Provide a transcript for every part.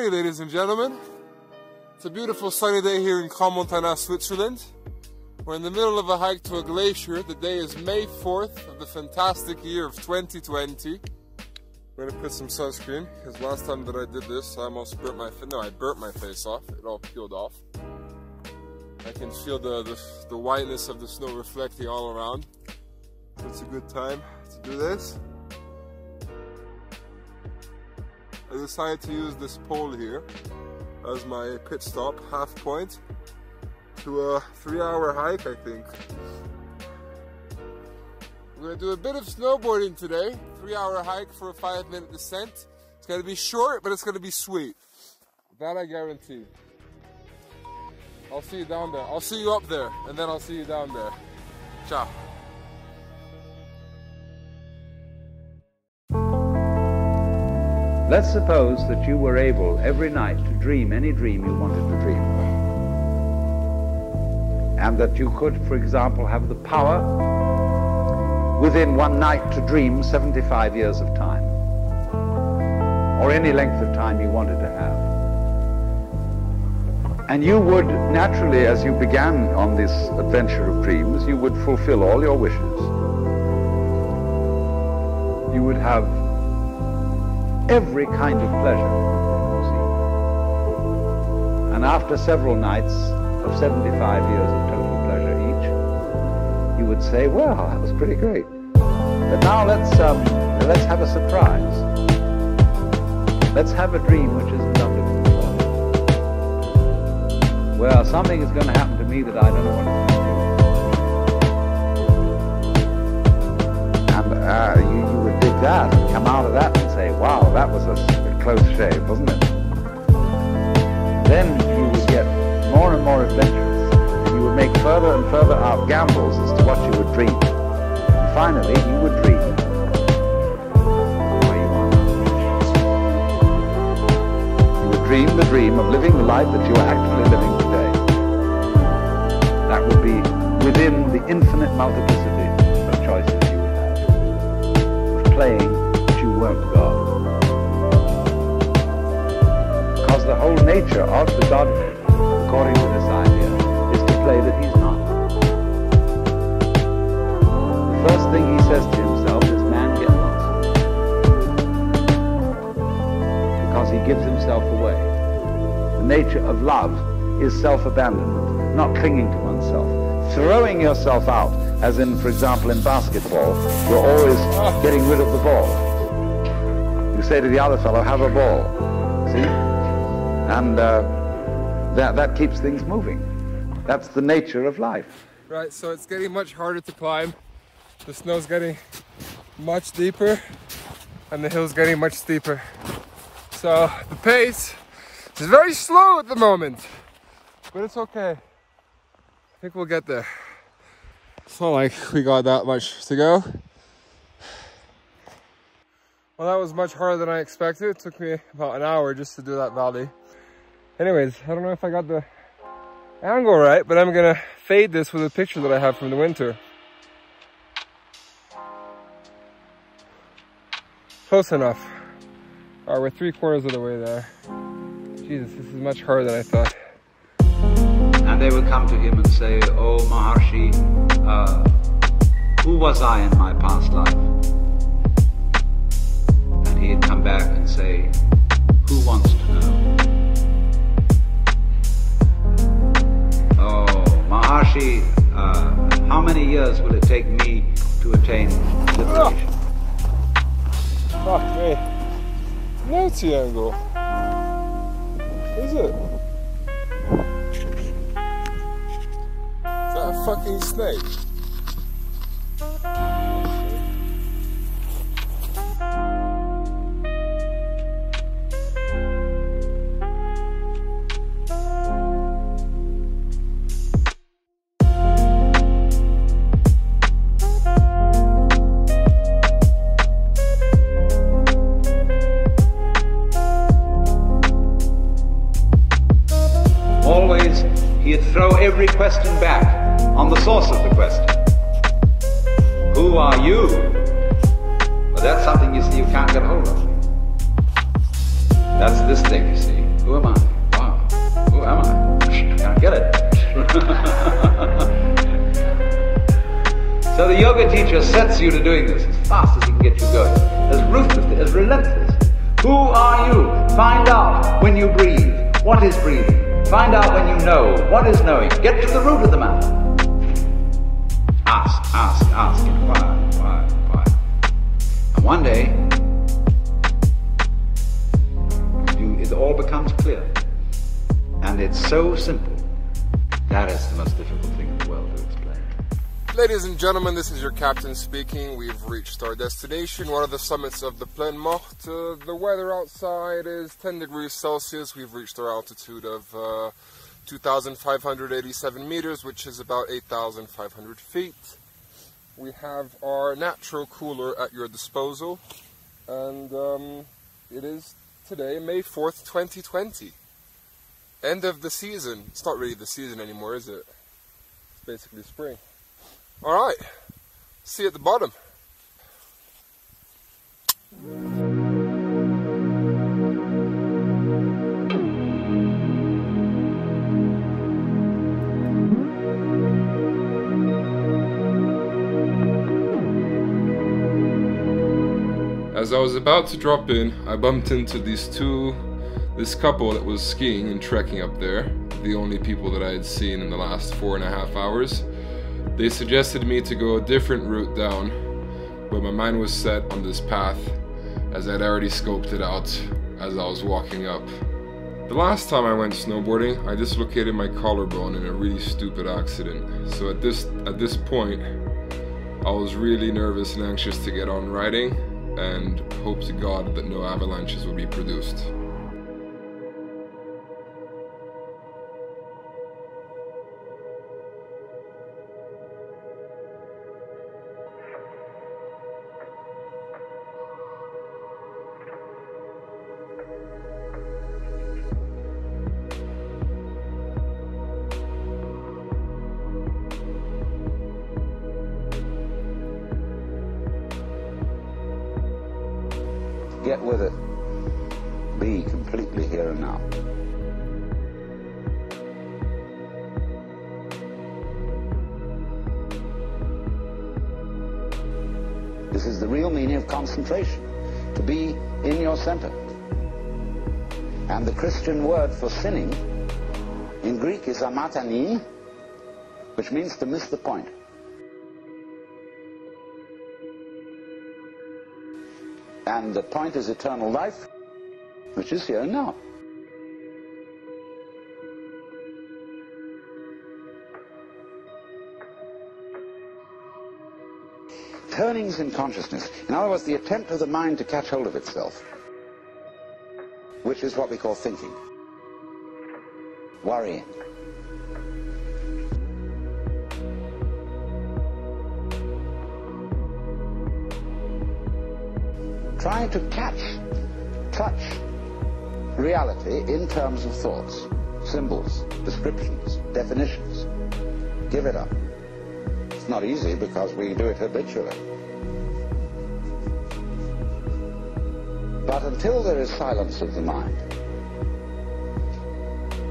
morning, ladies and gentlemen. It's a beautiful sunny day here in Crans-Montana, Switzerland. We're in the middle of a hike to a glacier. The day is May 4th of the fantastic year of 2020. I'm gonna put some sunscreen, because last time that I did this, I almost burnt my face. No, I burnt my face off. It all peeled off. I can feel the whiteness of the snow reflecting all around. So it's a good time to do this. I decided to use this pole here as my pit stop, half point, to a 3-hour hike, I think. We're gonna do a bit of snowboarding today. 3-hour hike for a 5-minute descent. It's gonna be short, but it's gonna be sweet. That I guarantee. I'll see you down there. I'll see you up there, and then I'll see you down there. Ciao. Let's suppose that you were able every night to dream any dream you wanted to dream. And that you could, for example, have the power within one night to dream 75 years of time. Or any length of time you wanted to have. And you would naturally, as you began on this adventure of dreams, you would fulfill all your wishes. You would have every kind of pleasure, you see. And after several nights of 75 years of total pleasure each, you would say, well, that was pretty great. But now let's have a surprise. Let's have a dream which isn't under control. Well, something is going to happen to me that I don't know what it's going to do. And you would dig that and come out of that and say, wow, that was a close shave, wasn't it? Then you would get more and more adventurous, and you would make further and further out gambles as to what you would dream. And finally, you would dream. You would dream the dream of living the life that you are actually living today. That would be within the infinite multiplicity of choices you would have. Of playing that you weren't God. Because the whole nature of the Godhead, according to this idea, is to play that he's not. The first thing he says to himself is, man, get lost. Because he gives himself away. The nature of love is self-abandonment, not clinging to oneself. Throwing yourself out, as in, for example, in basketball, you're always getting rid of the ball. You say to the other fellow, have a ball. See? And that keeps things moving. That's the nature of life. Right, so it's getting much harder to climb. The snow's getting much deeper, and the hill's getting much steeper. So the pace is very slow at the moment, but it's okay. I think we'll get there. It's not like we got that much to go. Well, that was much harder than I expected. It took me about an hour just to do that valley. Anyways, I don't know if I got the angle right, but I'm gonna fade this with a picture that I have from the winter. Close enough. All right, we're 3/4 of the way there. Jesus, this is much harder than I thought. And they would come to him and say, oh Maharshi, who was I in my past life? And he'd come back and say, who wants to know? Oh, Maharshi, how many years will it take me to attain liberation? Fuck me. No triangle. Is it? Is that a fucking snake? He'd throw every question back on the source of the question. Who are you? Well, that's something you see you can't get hold of. That's this thing, you see. Get it? So the yoga teacher sets you to doing this as fast as he can get you going, as ruthlessly, as relentless. Who are you? Find out when you breathe. What is breathing? Find out when you know. What is knowing? Get to the root of the matter. Ask. Inquire. And one day, it all becomes clear. And it's so simple. That is the most difficult thing in the world to explain. Ladies and gentlemen, this is your captain speaking. We've reached our destination, one of the summits of the Plaine Morte. The weather outside is 10 degrees Celsius. We've reached our altitude of 2,587 meters, which is about 8,500 feet. We have our natural cooler at your disposal, and it is today, May 4th, 2020. End of the season. It's not really the season anymore, is it? It's basically spring. Alright, see you at the bottom. As I was about to drop in, I bumped into this couple that was skiing and trekking up there, the only people that I had seen in the last 4.5 hours. They suggested me to go a different route down, but my mind was set on this path as I'd already scoped it out as I was walking up. The last time I went snowboarding, I dislocated my collarbone in a really stupid accident. So at this point, I was really nervous and anxious to get on riding and hope to God that no avalanches would be produced. Get with it. Be completely here and now. This is the real meaning of concentration, to be in your center. And the Christian word for sinning in Greek is amatanin, which means to miss the point. And the point is eternal life, which is here and now. Turnings in consciousness. In other words, the attempt of the mind to catch hold of itself, which is what we call thinking. Worrying. Trying to touch reality in terms of thoughts, symbols, descriptions, definitions. Give it up. It's not easy because we do it habitually. But until there is silence of the mind,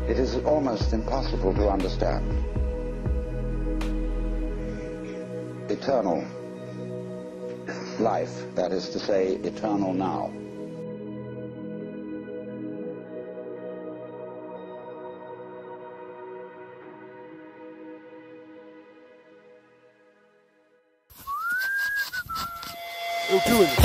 it is almost impossible to understand eternal life, that is to say, eternal now. You're doing it.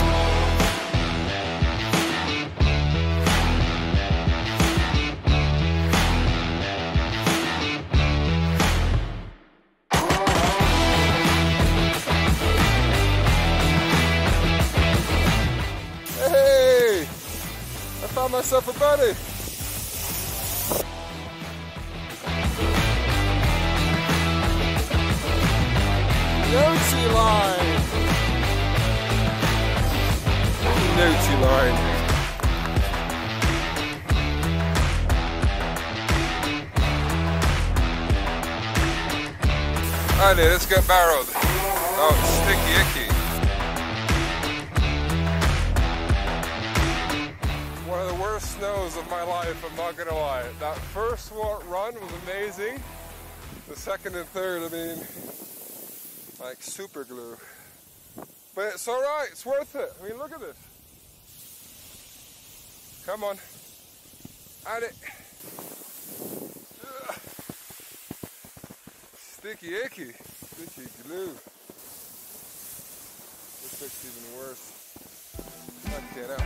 I found myself a buddy. Naughty line. Naughty line. Alright, let's get barreled. Oh, it's sticky icky. One of the worst snows of my life, I'm not gonna lie. That first run was amazing. The second and third, I mean, like super glue. But it's alright, it's worth it. I mean, look at this. Come on. At it. Ugh. Sticky icky. Sticky glue. This looks even worse. Okay, now.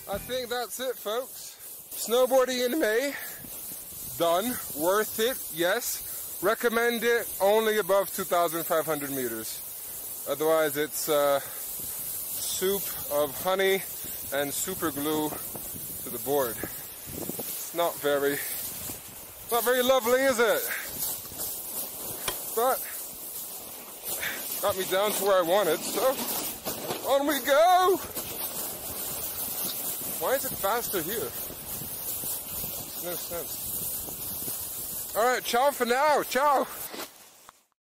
I think that's it, folks. Snowboarding in May, done, worth it, yes. Recommend it only above 2,500 meters. Otherwise it's soup of honey and super glue to the board. It's not very lovely, is it? But got me down to where I wanted, so on we go! Why is it faster here? Makes no sense. Alright, ciao for now. Ciao.